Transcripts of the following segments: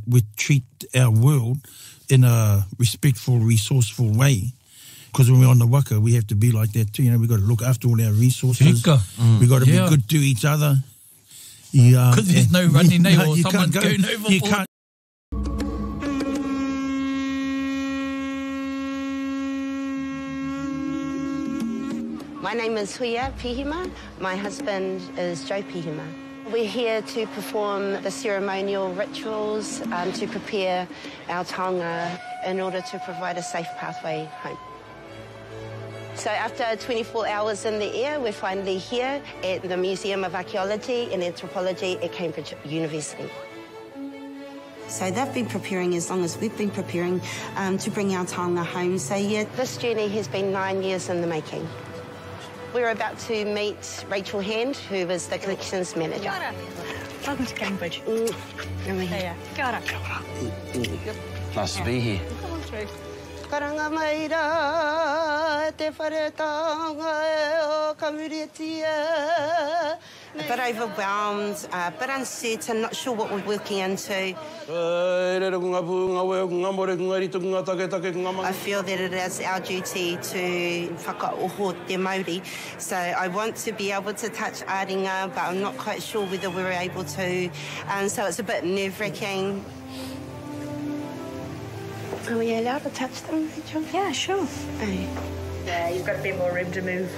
we treat our world in a respectful, resourceful way. Because when we're on the waka, we have to be like that too. You know, we've got to look after all our resources. We've got to be good to each other. Because there's no running name or someone's going overboard. You can't. My name is Huia Pihima. My husband is Joe Pihima. We're here to perform the ceremonial rituals to prepare our taonga in order to provide a safe pathway home. So after 24 hours in the air, we're finally here at the Museum of Archaeology and Anthropology at Cambridge University. So they've been preparing as long as we've been preparing to bring our taonga home. So yeah, this journey has been 9 years in the making. We're about to meet Rachel Hand, who is the collections manager. Kia ora. Welcome to Cambridge. Kia ora. Nice to be here. Come on through. Karanga maira te whare taonga o kamuritia. A bit overwhelmed, a bit uncertain, not sure what we're working into. I feel that it is our duty to whakaoho te Māori, so I want to be able to touch aringa, but I'm not quite sure whether we're able to, so it's a bit nerve-wracking. Are we allowed to touch them, Rachel? Yeah, sure. Aye. Yeah, you've got a bit more room to move.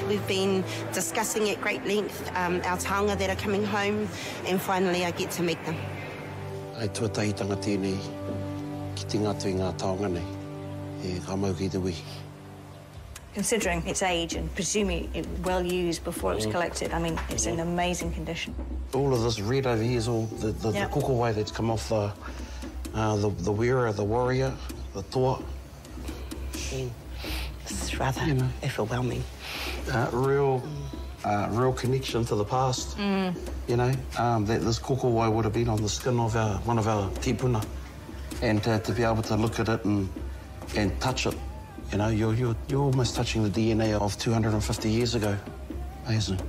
We've been discussing at great length our taonga that are coming home, and finally I get to meet them. Ai tuatahitanga tēnei ki te ngatu I ngā taonga nei, e ka mau ki te wi. Considering its age and presuming it well used before it was collected, I mean, it's in amazing condition. All of this red over here is all the kokowai that's come off the wearer, the warrior, the toa. It's rather overwhelming. Real connection to the past. You know, that this kokowai would have been on the skin of one of our tipuna, and to be able to look at it and touch it, you know, you're almost touching the DNA of 250 years ago, isn't it?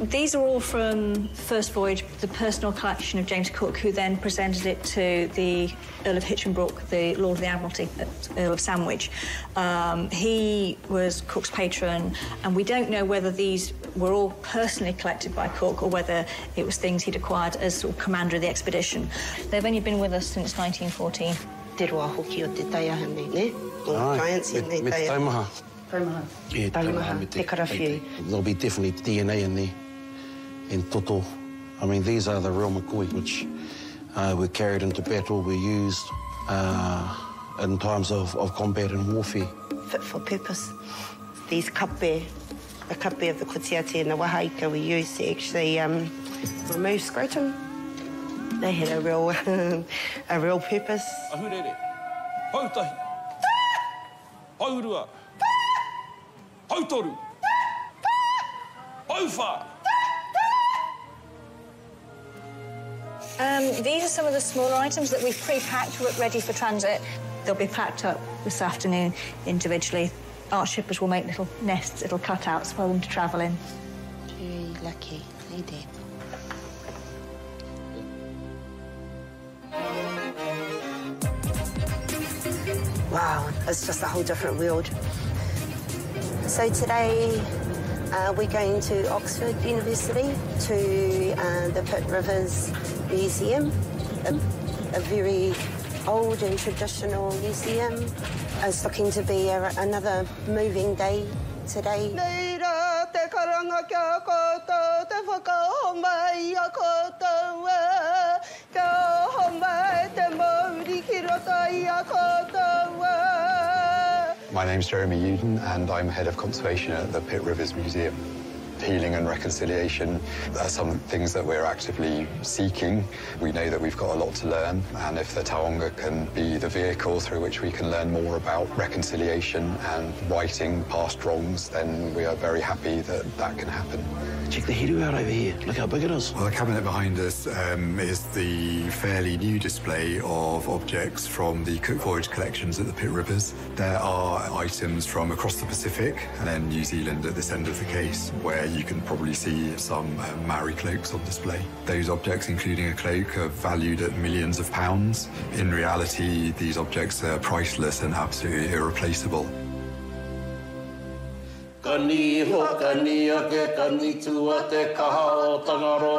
These are all from First Voyage, the personal collection of James Cook, who then presented it to the Earl of Hinchinbrook, the Lord of the Admiralty, Earl of Sandwich. He was Cook's patron, and we don't know whether these were all personally collected by Cook or whether it was things he'd acquired as sort of commander of the expedition. They've only been with us since 1914. Te roa hoki o te taiaha nei, ne? O giants in nei taiaha. Taumaha. Taumaha. Yeah, Taumaha, te karawhiu. There'll be definitely DNA in there. And toto. I mean, these are the real makui, which were carried into battle, were used in times of combat and warfare. Fit for purpose. These kape, the kape of the kotiate and the wahaika we used to actually remove scrotum. They had a real purpose. Ahurere, hautahi, haurua, hautoru, hauwha. These are some of the smaller items that we've pre-packed, ready for transit. They'll be packed up this afternoon individually. Our shippers will make little nests, little cutouts for them to travel in. Very lucky, indeed. Wow, it's just a whole different world. So today, we're going to Oxford University to the Pitt Rivers Museum, a very old and traditional museum. It's looking to be another moving day today. My name's Jeremy Uden, and I'm head of conservation at the Pitt Rivers Museum. Healing and reconciliation are some things that we're actively seeking. We know that we've got a lot to learn, and if the Taonga can be the vehicle through which we can learn more about reconciliation and righting past wrongs, then we are very happy that that can happen. Check the hiru out over here. Look how big it is. Well, the cabinet behind us is the fairly new display of objects from the Cook Voyage collections at the Pitt Rivers. There are items from across the Pacific and then New Zealand at this end of the case, where you can probably see some Maori cloaks on display. Those objects, including a cloak, are valued at millions of pounds. In reality, these objects are priceless and absolutely irreplaceable. Kani ho kani ake kani tua te kaha o Tangaroa.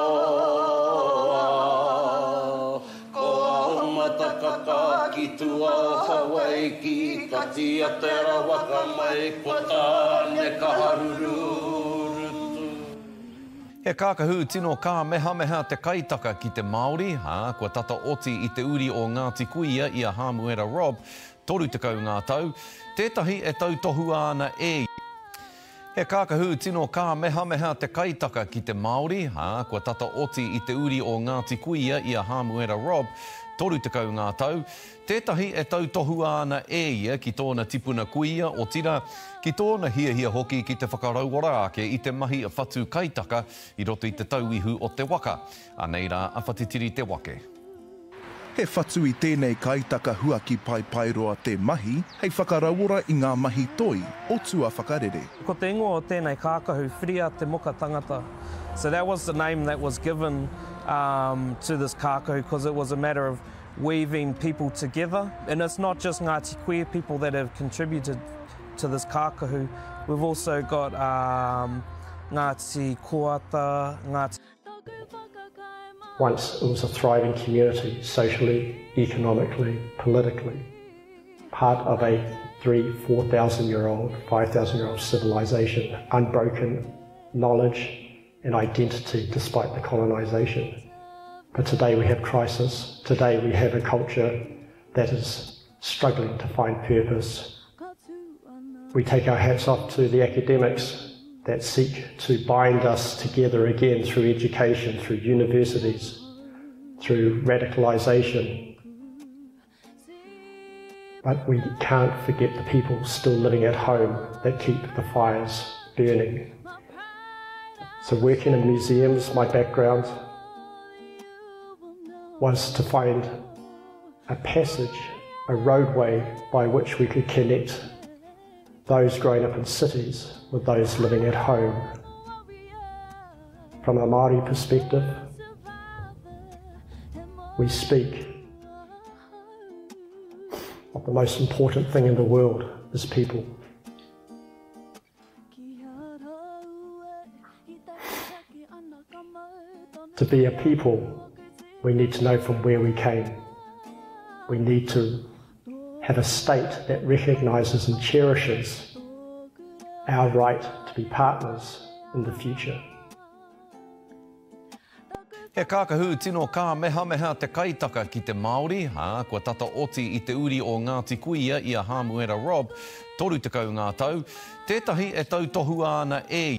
Ko ahumata kaka ki tua Hawaii ki kati a te rawaka mai ko tāne kaharuru. He kākahu tino kā meha te kaitaka ki te Māori, kua tata oti I te uri o Ngāti Kuia I a Hāmuera Rob, toru tekau ngā tau, tētahi e tau tohu ana e. He kākahu tino kā meha te kaitaka ki te Māori, kua tata oti I te uri o Ngāti Kuia I a Hāmuera Rob, toru tekau ngā tau, tētahi e tau tohu ana e ia ki tōna tipuna kuia o tira, ki tōna hia hoki ki te whakarauora ake I te mahi a whatu kaitaka I roto I te tauihu o te waka. Anei rā, a whatitiri te wake. He whatu I tēnei kaitaka huaki pairoa te mahi, hei whakarauora I ngā mahi toi, o tua whakarere. Ko te ingoa o tēnei kākahu, whiria te moka tangata. So that was the name that was given to this kākahu because it was a matter of weaving people together. And it's not just Ngāti Kuia people that have contributed to this kākahu. We've also got Ngāti Koata, Ngāti... Once it was a thriving community, socially, economically, politically, part of a 3,000-4,000-year-old, 5,000-year-old civilization, unbroken knowledge and identity despite the colonisation. But today we have crisis. Today we have a culture that is struggling to find purpose. We take our hats off to the academics that seek to bind us together again through education, through universities, through radicalisation. But we can't forget the people still living at home that keep the fires burning. So working in museums, my background was to find a passage, a roadway by which we could connect those growing up in cities with those living at home. From a Maori perspective, we speak of the most important thing in the world is people. To be a people, we need to know from where we came. We need to have a state that recognises and cherishes our right to be partners in the future. He kākahu tino kā meha te kaitaka ki te Māori, kua tata oti I te uri o Ngāti Kuia I a Hāmuera Rob, toru tekau ngā tau, tētahi e tau tohu ana e.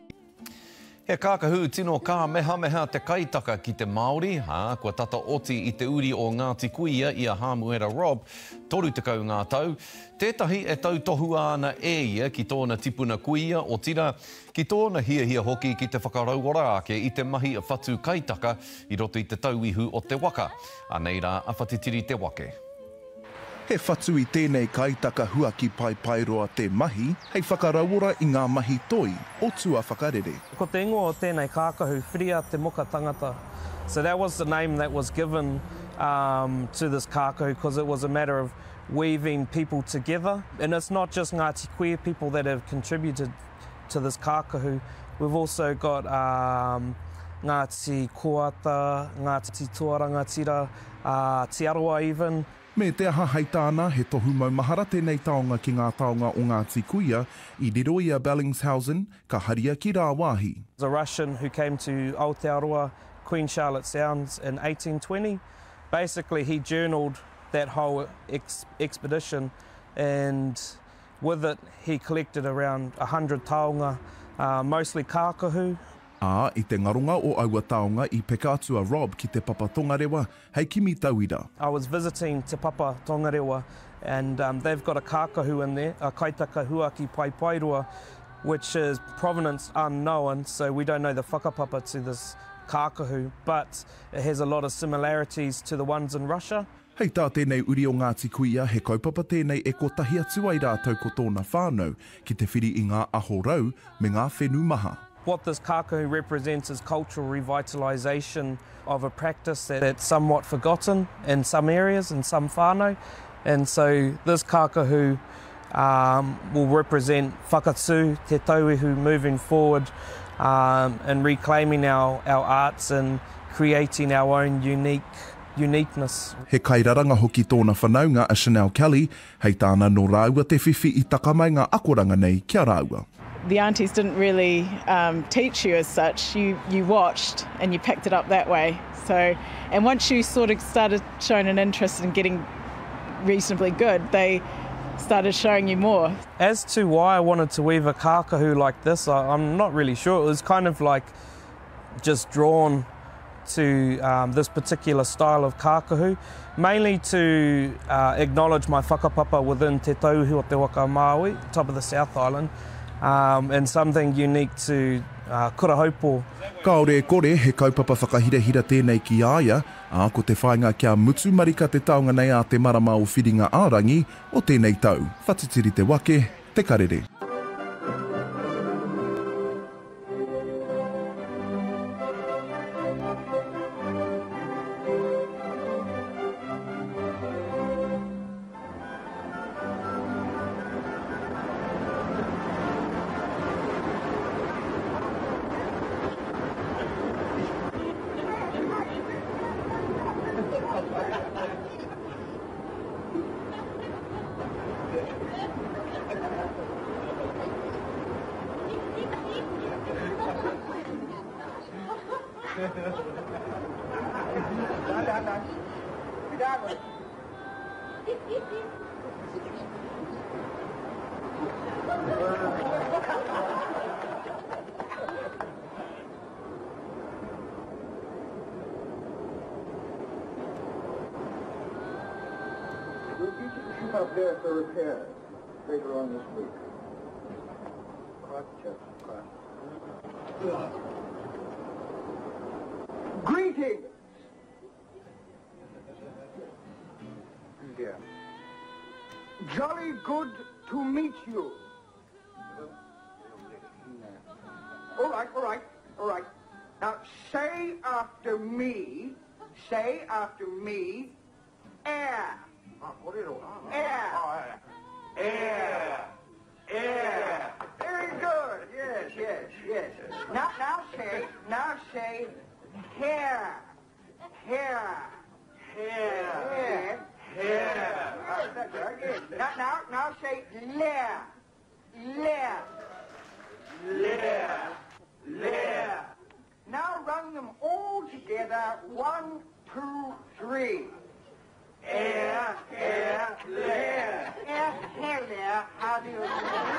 He kākahu tino kā meha te kaitaka ki te Māori, kua tata oti I te uri o Ngāti Kuia I a Hāmuera Rob, toru tekau ngā tau, tētahi e tau tohu ana e ia ki tōna tipuna kuia o tira, ki tōna hia hoki ki te whakarauora ake I te mahi a whatu kaitaka I roto I te tauihu o te waka. Anei rā, a whatitiri te wake. He whatu I tēnei kaitaka huaki pairoa te mahi, hei whakarauora I ngā mahi toi, o tua whakarere. Ko te ingoa o tēnei kākahu, whiria te moka tangata. So that was the name that was given to this kākahu because it was a matter of weaving people together. And it's not just Ngāti Kuia people that have contributed to this kākahu. We've also got Ngāti Koata, Ngāti Tuarangatira, Te Aroa even. Me te aha hei tāna, he tohu maumahara tēnei taonga ki ngā taonga o Ngāti Kuia, I riro I a Bellingshausen, ka haria ki rā wāhi. There's a Russian who came to Aotearoa, Queen Charlotte Sounds in 1820. Basically, he journaled that whole expedition, and with it, he collected around 100 taonga, mostly kākahu. I te ngaronga o aua taonga I peka atua Rob ki te Papa Tongarewa, hei kimi tauira. I was visiting Te Papa Tongarewa, and they've got a kākahu in there, a kaitaka huaki pairoa, which is provenance unknown, so we don't know the whakapapa to this kākahu, but it has a lot of similarities to the ones in Russia. Hei tā tēnei uri o Ngāti Kuia, he kaupapa tēnei e kotahi atu ai rātou ko tōna whānau, ki te whiri I ngā aho rau me ngā whenua maha. What this kakahu represents is cultural revitalisation of a practice that's somewhat forgotten in some areas, in some whānau. And so this kakahu will represent whakatū, te tauihu moving forward and reclaiming our arts and creating our own uniqueness. He kairaranga hoki tōna whanaunga a Chanel Kelly, hei tāna no rāua te whiwhi I takamai ngā akoranga nei kia rāua. The aunties didn't really teach you as such. You watched and you picked it up that way. So, and once you sort of started showing an interest in getting reasonably good, they started showing you more. As to why I wanted to weave a kakahu like this, I'm not really sure. It was kind of like just drawn to this particular style of kakahu, mainly to acknowledge my whakapapa within te tauhi o te waka Maui, top of the South Island, and something unique to Kurahaupo. Kaore kore he kaupapa whakahirahira tēnei ki aia, a ko te whainga kia mutu marika te taonga nei a te marama o whiringa ārangi o tēnei tau. Whatitiri te wake, te karere. We'll be up there for repairs later on this week. Greetings! Yeah. Jolly good to meet you. All right. Now, say after me, air. Air. Very good. Yes. Now say hair. That's right. Now say lair. Now run them all together. 1, 2, 3. Air, lair. Air, lair. How do you do?